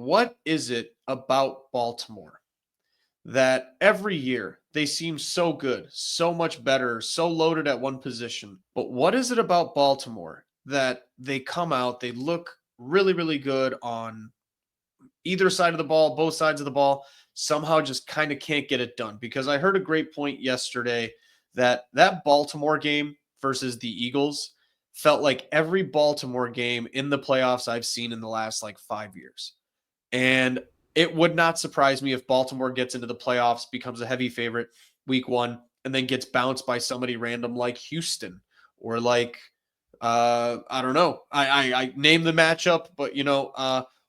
What is it about Baltimore that every year they seem so good, so much better, so loaded at one position? But what is it about Baltimore that they come out, they look really, really good on either side of the ball, both sides of the ball, somehow just kind of can't get it done? Because I heard a great point yesterday that Baltimore game versus the Eagles felt like every Baltimore game in the playoffs I've seen in the last like 5 years. And it would not surprise me if Baltimore gets into the playoffs, becomes a heavy favorite week one, and then gets bounced by somebody random like Houston or like I don't know. I name the matchup, but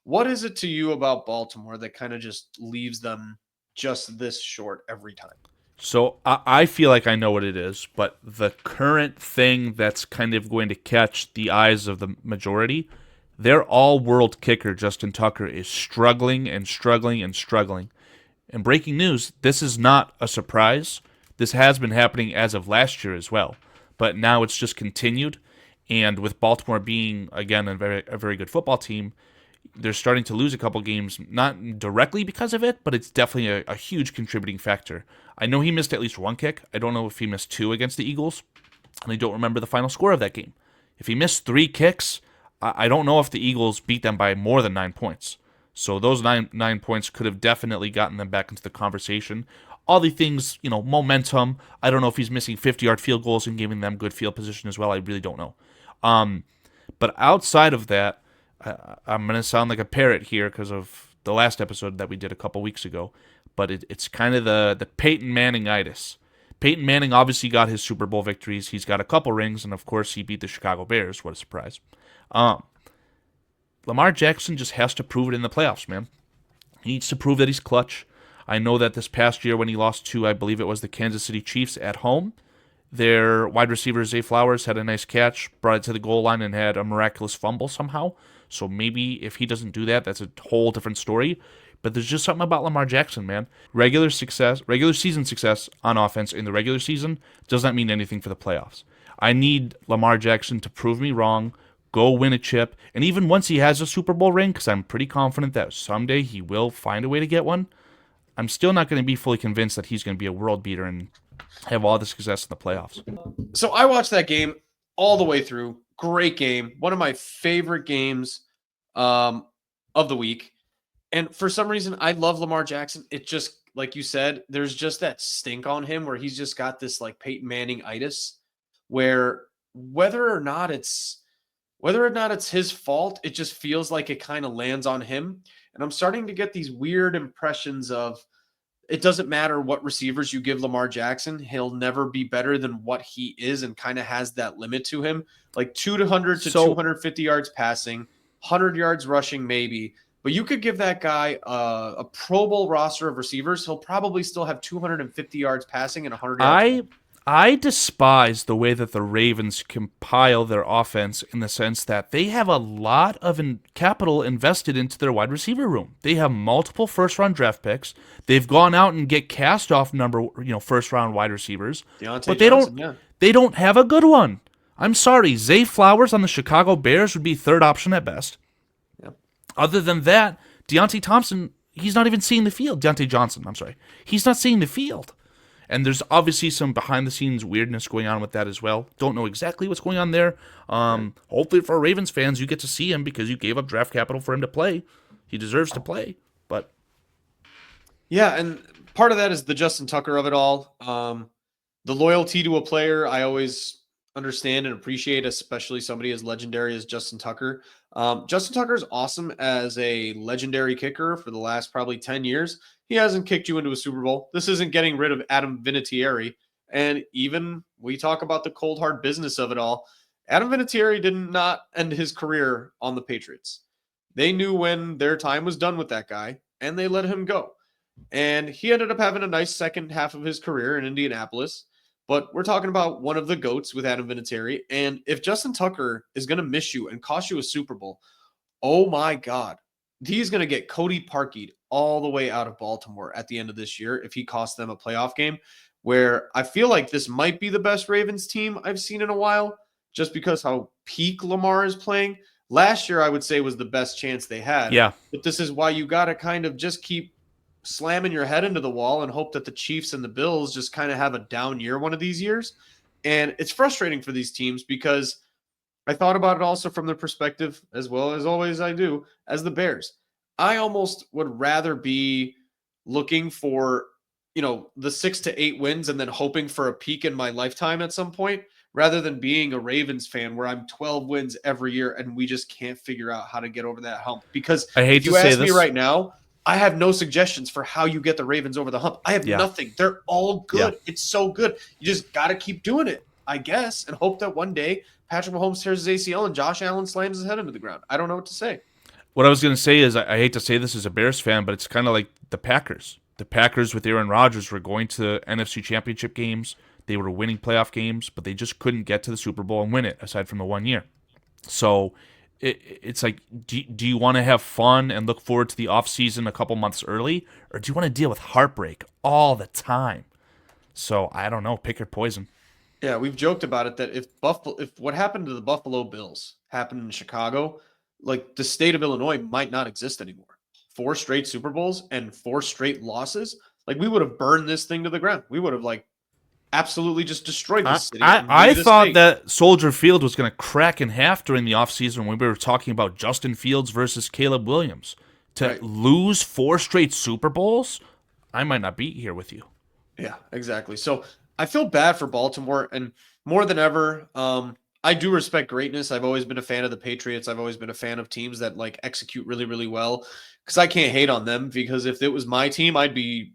what is it to you about Baltimore that kind of just leaves them just this short every time? So I feel like I know what it is, but the current thing that's kind of going to catch the eyes of the majority, their all-world kicker Justin Tucker is struggling and struggling and struggling. And breaking news, this is not a surprise. This has been happening as of last year as well, but now it's just continued. And with Baltimore being again a very good football team, they're starting to lose a couple games, not directly because of it, but it's definitely a huge contributing factor. I know he missed at least one kick. I don't know if he missed two against the Eagles, and I don't remember the final score of that game. If he missed three kicks, I don't know if the Eagles beat them by more than 9 points. So those nine points could have definitely gotten them back into the conversation. All the things, momentum. I don't know if he's missing 50-yard field goals and giving them good field position as well. I really don't know. Um, but outside of that, I'm going to sound like a parrot here because of the last episode that we did a couple weeks ago, but it's kind of the Peyton Manning-itis. Peyton Manning obviously got his Super Bowl victories. He's got a couple rings, and of course he beat the Chicago Bears. What a surprise. Lamar Jackson just has to prove it in the playoffs, man. He needs to prove that he's clutch. I know that this past year when he lost to, I believe it was the Kansas City Chiefs at home, their wide receiver, Zay Flowers, had a nice catch, brought it to the goal line, and had a miraculous fumble somehow. So maybe if he doesn't do that, that's a whole different story. But there's just something about Lamar Jackson, man. Regular season success on offense in the regular season does not mean anything for the playoffs. I need Lamar Jackson to prove me wrong, go win a chip, and even once he has a Super Bowl ring, because I'm pretty confident that someday he will find a way to get one, I'm still not going to be fully convinced that he's going to be a world beater and have all the success in the playoffs. So I watched that game all the way through. Great game. One of my favorite games of the week. And for some reason, I love Lamar Jackson. It just, like you said, there's just that stink on him where he's just got this like Peyton Manning-itis where whether or not it's his fault, it just feels like it kind of lands on him. And I'm starting to get these weird impressions of it doesn't matter what receivers you give Lamar Jackson, he'll never be better than what he is and kind of has that limit to him. Like 200 to So 250 yards passing, 100 yards rushing maybe. But you could give that guy a Pro Bowl roster of receivers, he'll probably still have 250 yards passing and 100 yards. I despise the way that the Ravens compile their offense in the sense that they have a lot of capital invested into their wide receiver room. They have multiple first-round draft picks. They've gone out and get cast-off first-round wide receivers, but they don't have a good one. I'm sorry, Zay Flowers on the Chicago Bears would be third option at best. Yep. Other than that, Deontay Thompson, he's not even seeing the field. Deontay Johnson, I'm sorry. He's not seeing the field. And there's obviously some behind-the-scenes weirdness going on with that as well. Don't know exactly what's going on there. Hopefully for Ravens fans, you get to see him because you gave up draft capital for him to play. He deserves to play. But yeah, and part of that is the Justin Tucker of it all. The loyalty to a player, I always understand and appreciate, especially somebody as legendary as Justin Tucker. Justin Tucker is awesome as a legendary kicker for the last probably 10 years. He hasn't kicked you into a Super Bowl. This isn't getting rid of Adam Vinatieri. And even we talk about the cold hard business of it all. Adam Vinatieri did not end his career on the Patriots. They knew when their time was done with that guy, and they let him go. And he ended up having a nice second half of his career in Indianapolis. But we're talking about one of the GOATs with Adam Vinatieri. And if Justin Tucker is going to miss you and cost you a Super Bowl, oh my God, he's going to get Cody Parkey'd all the way out of Baltimore at the end of this year if he costs them a playoff game, where I feel like this might be the best Ravens team I've seen in a while, just because how peak Lamar is playing. Last year, I would say, was the best chance they had. Yeah. But this is why you got to kind of just keep slamming your head into the wall and hope that the Chiefs and the Bills just kind of have a down year one of these years. And it's frustrating for these teams because I thought about it also from the perspective, as well as always I do, as the Bears. I almost would rather be looking for, the 6 to 8 wins and then hoping for a peak in my lifetime at some point, rather than being a Ravens fan where I'm 12 wins every year and we just can't figure out how to get over that hump. Because I hate if to you say ask me this. right now, I have no suggestions for how you get the Ravens over the hump. I have Yeah. nothing. They're all Yeah. good. It's so good. You just got to keep doing it, I guess, and hope that one day Patrick Mahomes tears his ACL and Josh Allen slams his head into the ground. I don't know what to say. What I was going to say is, I hate to say this as a Bears fan, but it's kind of like the Packers. The Packers with Aaron Rodgers were going to NFC Championship games. They were winning playoff games, but they just couldn't get to the Super Bowl and win it, aside from the 1 year. So it's like, do you want to have fun and look forward to the offseason a couple months early, or do you want to deal with heartbreak all the time? So I don't know. Pick your poison. Yeah, we've joked about it that if what happened to the Buffalo Bills happened in Chicago, like the state of Illinois might not exist anymore. 4 straight Super Bowls and 4 straight losses, like we would have burned this thing to the ground. We would have absolutely just destroyed this city. I thought that Soldier Field was going to crack in half during the offseason when we were talking about Justin Fields versus Caleb Williams. To lose 4 straight Super Bowls, I might not be here with you. Yeah, exactly. So I feel bad for Baltimore, and more than ever, I do respect greatness. I've always been a fan of the Patriots. I've always been a fan of teams that execute really, really well, because I can't hate on them, because if it was my team, I'd be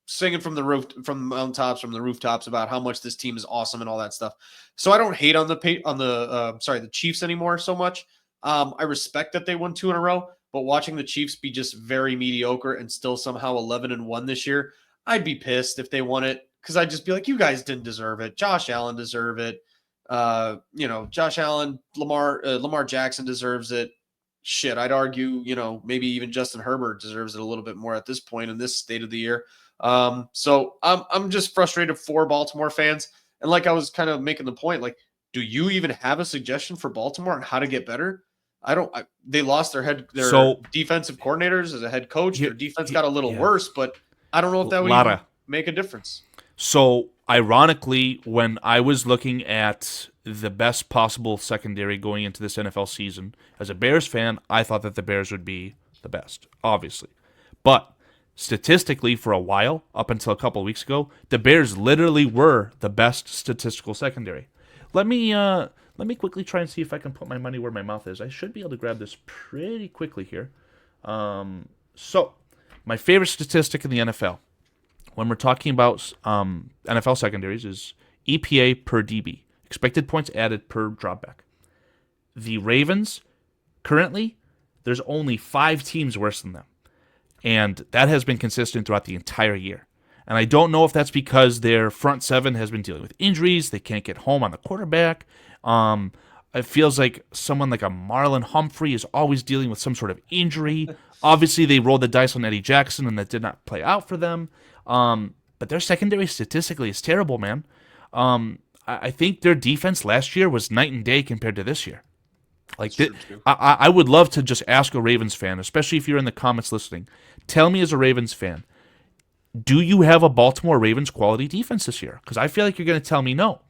singing from the mountaintops, from the rooftops about how much this team is awesome and all that stuff. So I don't hate on the Chiefs anymore so much. I respect that they won 2 in a row, but watching the Chiefs be just very mediocre and still somehow 11-1 this year, I'd be pissed if they won it, because I'd just be like, you guys didn't deserve it. Josh Allen deserved it. Josh Allen, Lamar Jackson deserves it. Shit, I'd argue, maybe even Justin Herbert deserves it a little bit more at this point in this state of the year. So I'm just frustrated for Baltimore fans. And like I was kind of making the point, do you even have a suggestion for Baltimore on how to get better? They lost their defensive coordinators as a head coach. Their defense got a little worse, but I don't know if that would even make a difference. So, ironically, when I was looking at the best possible secondary going into this NFL season, as a Bears fan, I thought that the Bears would be the best, obviously. But statistically, for a while, up until a couple of weeks ago, the Bears literally were the best statistical secondary. Let me quickly try and see if I can put my money where my mouth is. I should be able to grab this pretty quickly here. So, my favorite statistic in the NFL, when we're talking about NFL secondaries, is EPA per DB, expected points added per dropback. The Ravens, currently, there's only 5 teams worse than them. And that has been consistent throughout the entire year. And I don't know if that's because their front 7 has been dealing with injuries. They can't get home on the quarterback. It feels like someone like a Marlon Humphrey is always dealing with some sort of injury. Obviously, they rolled the dice on Eddie Jackson, and that did not play out for them. But their secondary statistically is terrible, man. I think their defense last year was night and day compared to this year. I would love to just ask a Ravens fan, especially if you're in the comments listening, tell me as a Ravens fan, do you have a Baltimore Ravens quality defense this year? Because I feel like you're going to tell me no.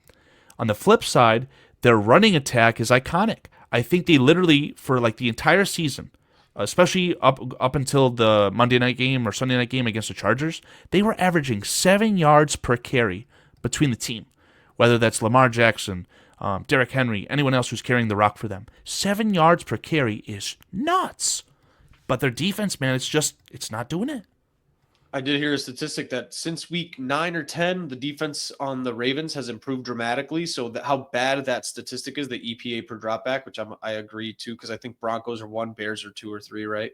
On the flip side, their running attack is iconic. I think they literally, for the entire season, especially up until the Monday night game or Sunday night game against the Chargers, they were averaging 7 yards per carry between the team, whether that's Lamar Jackson, Derrick Henry, anyone else who's carrying the rock for them. 7 yards per carry is nuts. But their defense, man, it's not doing it. I did hear a statistic that since week 9 or 10, the defense on the Ravens has improved dramatically. So how bad that statistic is, the EPA per dropback, which I agree to, because I think Broncos are 1, Bears are 2 or 3, right?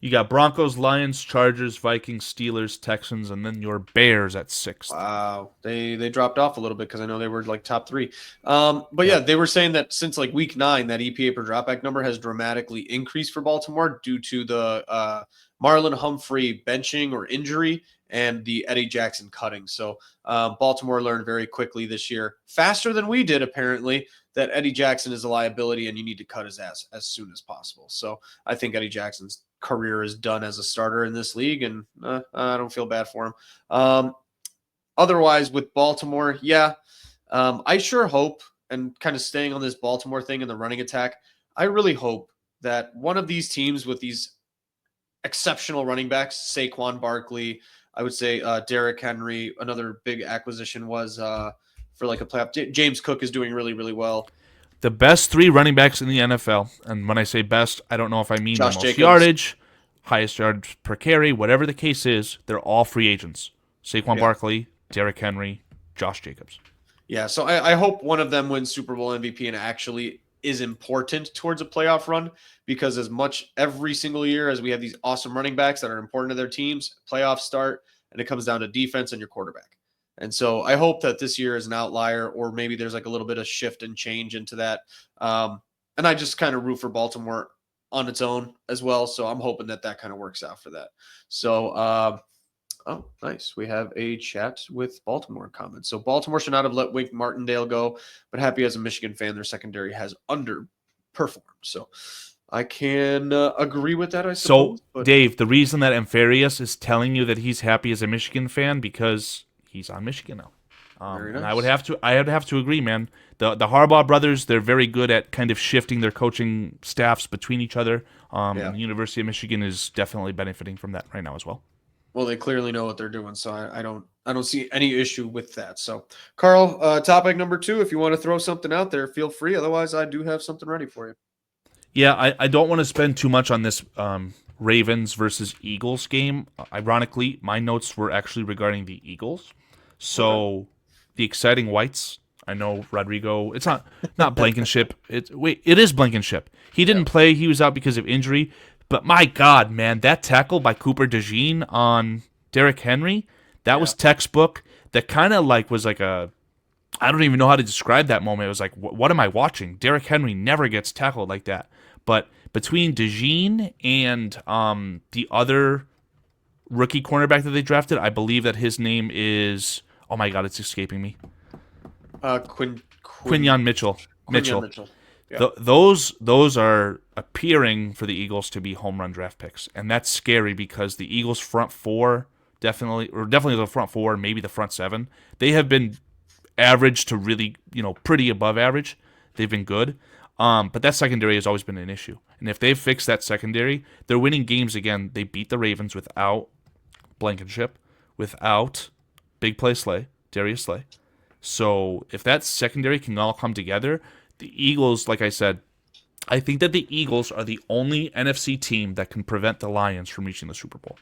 You got Broncos, Lions, Chargers, Vikings, Steelers, Texans, and then your Bears at 6th. Wow, they dropped off a little bit because I know they were like top 3. But yeah, they were saying that since like week 9, that EPA per dropback number has dramatically increased for Baltimore due to the Marlon Humphrey benching or injury and the Eddie Jackson cutting. So Baltimore learned very quickly this year, faster than we did apparently, that Eddie Jackson is a liability and you need to cut his ass as soon as possible. So I think Eddie Jackson's career is done as a starter in this league, and I don't feel bad for him. Otherwise, with Baltimore, I sure hope, and kind of staying on this Baltimore thing in the running attack, I really hope that one of these teams with these exceptional running backs, Saquon Barkley, I would say Derrick Henry, another big acquisition was for like a playoff. James Cook is doing really, really well. The best 3 running backs in the NFL, and when I say best, I don't know if I mean Josh the most Jacobs. yardage, highest yards per carry, whatever the case is, they're all free agents. Saquon Barkley, Derrick Henry, Josh Jacobs. Yeah, so I hope one of them wins Super Bowl MVP and actually is important towards a playoff run, because as much every single year as we have these awesome running backs that are important to their teams, playoffs start, and it comes down to defense and your quarterback. And so I hope that this year is an outlier, or maybe there's like a little bit of shift and change into that. And I just kind of root for Baltimore on its own as well. So I'm hoping that kind of works out for that. So, oh, nice. We have a chat with Baltimore comments. So Baltimore should not have let Wink Martindale go, but happy as a Michigan fan, their secondary has underperformed. So I can agree with that, I suppose. So, Dave, the reason that Ampharius is telling you that he's happy as a Michigan fan, because he's on Michigan now. Very And nice. I would have to agree, man. The Harbaugh brothers, they're very good at kind of shifting their coaching staffs between each other. And the University of Michigan is definitely benefiting from that right now as well. Well, they clearly know what they're doing, so I don't see any issue with that. So, Karl, topic number 2, if you want to throw something out there, feel free. Otherwise, I do have something ready for you. Yeah, I don't want to spend too much on this Ravens versus Eagles game. Ironically, my notes were actually regarding the Eagles. So, the exciting whites. I know Rodrigo. It's not Blankenship. It is Blankenship. He didn't play. He was out because of injury. But my God, man, that tackle by Cooper DeJean on Derrick Henry, that was textbook. That kind of like was like a, I don't even know how to describe that moment. It was like, what am I watching? Derrick Henry never gets tackled like that. But between DeJean and the other rookie cornerback that they drafted, I believe that his name is, oh my God, it's escaping me. Quinyon Mitchell. Mitchell. Yeah. Those are appearing for the Eagles to be home run draft picks, and that's scary because the Eagles front 4 definitely the front 4, maybe the front 7, they have been average to really, pretty above average. They've been good, but that secondary has always been an issue, and if they fix that secondary, they're winning games again. They beat the Ravens without Blankenship, without Big Play Darius Slay. So if that secondary can all come together, the Eagles, like I said, I think that the Eagles are the only NFC team that can prevent the Lions from reaching the Super Bowl.